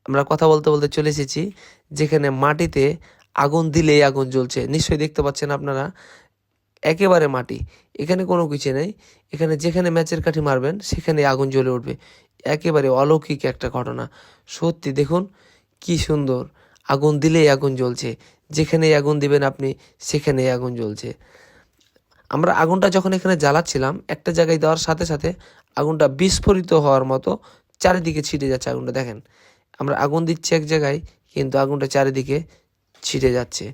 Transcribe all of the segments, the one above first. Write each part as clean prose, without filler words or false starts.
আমরা কথা বলতে বলতে চলে এসেছি যেখানে মাটিতে আগুন দিলেই আগুন জ্বলছে। নিশ্চয়ই দেখতে পাচ্ছেন আপনারা, একেবারে মাটি, এখানে কোনো কিছু নেই। এখানে যেখানে ম্যাচের কাঠি মারবেন সেখানে আগুন জ্বলে উঠবে। একেবারে অলৌকিক একটা ঘটনা। সত্যি দেখুন কি সুন্দর, আগুন দিলেই আগুন জ্বলছে, যেখানেই আগুন দিবেন আপনি সেখানেই আগুন জ্বলছে। আমরা আগুনটা যখন এখানে জ্বালাচ্ছিলাম, একটা জায়গায় দেওয়ার সাথে সাথে আগুনটা বিস্ফোরিত হওয়ার মতো চারিদিকে ছিটে যাচ্ছে আগুনটা। দেখেন, আমরা আগুন দিচ্ছি এক জায়গায়, কিন্তু আগুনটা চারিদিকে ছিটে যাচ্ছে।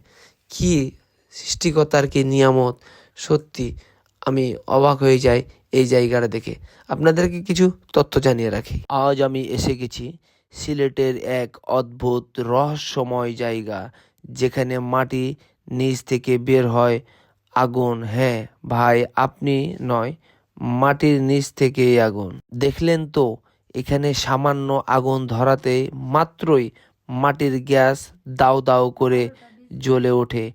কি সৃষ্টিকর্তার কি নিয়ামত! সত্যি আমি অবাক হয়ে যাই এই জায়গাটা দেখে। আপনাদেরকে কিছু তথ্য জানিয়ে রাখি। আজ আমি এসে গেছি সিলেটের এক অদ্ভুত রহস্যময় জায়গা, যেখানে মাটি নিচ থেকে বের হয় আগুন। হ্যাঁ ভাই, আপনি নয়, মাটির নিচ থেকেই আগুন। দেখলেন তো, এখানে সামান্য আগুন ধরাতে মাত্রই মাটির গ্যাস দাউ দাউ করে জ্বলে ওঠে।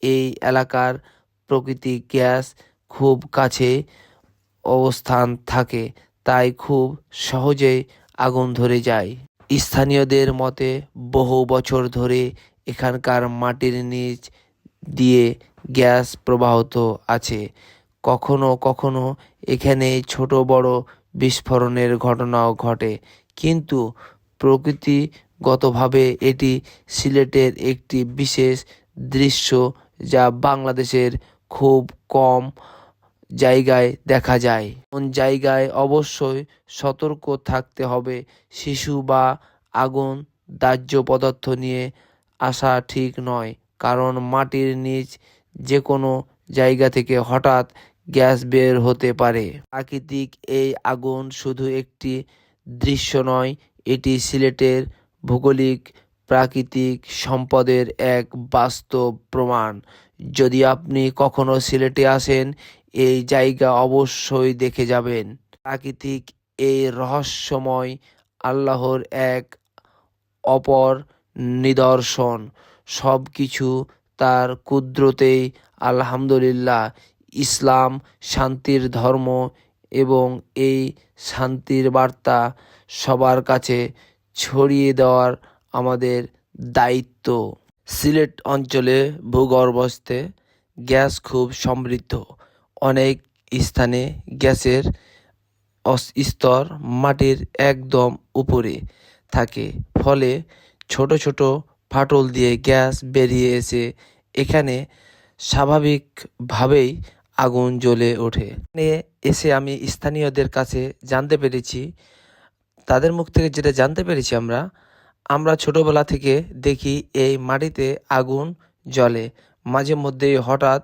এই এলাকার প্রকৃতি গ্যাস খুব কাছে অবস্থান থাকে, তাই খুব সহজেই আগুন ধরে যায়। স্থানীয়দের মতে বহু বছর ধরে এখানকার মাটির নিচ দিয়ে গ্যাস প্রবাহিত আছে। কখনো কখনো এখানে ছোট বড় বিস্ফোরণের ঘটনাও ঘটে, কিন্তু প্রকৃতিগতভাবে এটি সিলেটের একটি বিশেষ দৃশ্য, যা বাংলাদেশের খুব কম জায়গায় দেখা যায়। কোন জায়গায় অবশ্যই সতর্ক থাকতে হবে। শিশু বা আগুন দাহ্য পদার্থ নিয়ে আসা ঠিক নয়, কারণ মাটির নিচ যে কোনো জায়গা থেকে হঠাৎ গ্যাস বের হতে পারে। প্রাকৃতিক এই আগুন শুধু একটি দৃশ্য নয়, এটি সিলেটের ভৌগোলিক প্রাকৃতিক সম্পদের এক বাস্তব প্রমাণ। যদি আপনি কখনো সিলেটে আসেন, এই জায়গা অবশ্যই দেখে যাবেন। প্রাকৃতিক এই রহস্যময় আল্লাহর এক অপর নিদর্শন। সব কিছু তার কুদরতেই। আলহামদুলিল্লাহ, ইসলাম শান্তির ধর্ম, এবং এই শান্তির বার্তা সবার কাছে ছড়িয়ে দেওয়ার আমাদের দায়িত্ব। সিলেট অঞ্চলে ভূগর্ভস্থে গ্যাস খুব সমৃদ্ধ। অনেক স্থানে গ্যাসের স্তর মাটির একদম উপরে থাকে, ফলে ছোট ছোট ফাটল দিয়ে গ্যাস বেরিয়ে এসে এখানে স্বাভাবিকভাবেই আগুন জ্বলে ওঠে। এখানে এসে আমি স্থানীয়দের কাছে জানতে পেরেছি, তাদের মুখ থেকে যেটা জানতে পেরেছি, আমরা ছোটবেলা থেকে দেখি এই মাটিতে আগুন জ্বলে, মাঝে মধ্যেই হঠাৎ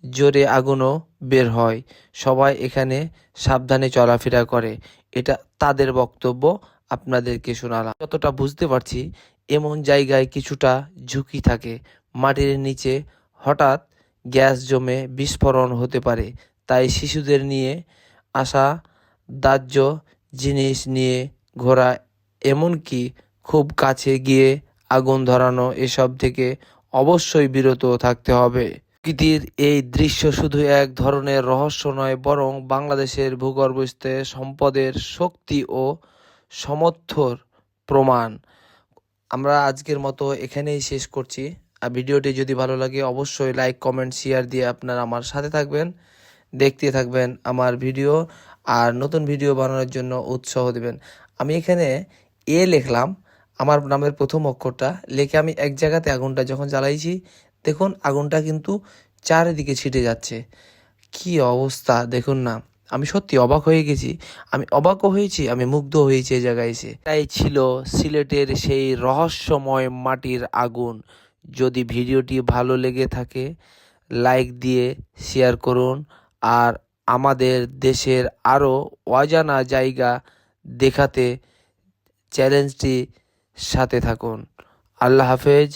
জোরে আগুনও বের হয়। সবাই এখানে সাবধানে চলাফেরা করে, এটা তাদের বক্তব্য, আপনাদেরকে শোনালাম। যতটা বুঝতে পারছি, এমন জায়গায় কিছুটা ঝুঁকি থাকে। মাটির নিচে হঠাৎ গ্যাস জমে বিস্ফোরণ হতে পারে, তাই শিশুদের নিয়ে আসা, দাহ্য জিনিস নিয়ে ঘোরা, এমনকি খুব কাছে গিয়ে আগুন ধরানো, এসব থেকে অবশ্যই বিরত থাকতে হবে। প্রকৃতির এই দৃশ্য শুধু এক ধরনের রহস্য নয়, বরং বাংলাদেশের ভূগর্ভস্থ সম্পদের শক্তি ও সামর্থ্যর প্রমাণ। আমরা আজকের মতো এখানেই শেষ করছি। আর ভিডিওটি যদি ভালো লাগে অবশ্যই লাইক, কমেন্ট, শেয়ার দিয়ে আপনারা আমার সাথে থাকবেন, দেখতে থাকবেন আমার ভিডিও, আর নতুন ভিডিও বানানোর জন্য উৎসাহ দেবেন। আমি এখানে লিখলাম, আমার নামের প্রথম অক্ষরটা লিখে আমি এক জায়গাতে আগুনটা যখন জ্বালাইছি, দেখুন আগুনটা কিন্তু চারিদিকে ছিটে যাচ্ছে। কি অবস্থা দেখুন না, আমি সত্যি অবাক হয়ে গেছি। আমি অবাকও হয়েছি, আমি মুগ্ধ হয়েছি এই জায়গায় এসে। এটাই ছিল সিলেটের সেই রহস্যময় মাটির আগুন। যদি ভিডিওটি ভালো লেগে থাকে, লাইক দিয়ে শেয়ার করুন, আর আমাদের দেশের আরও অজানা জায়গা দেখাতে চ্যালেঞ্জটি সাথে থাকুন। আল্লাহ হাফেজ।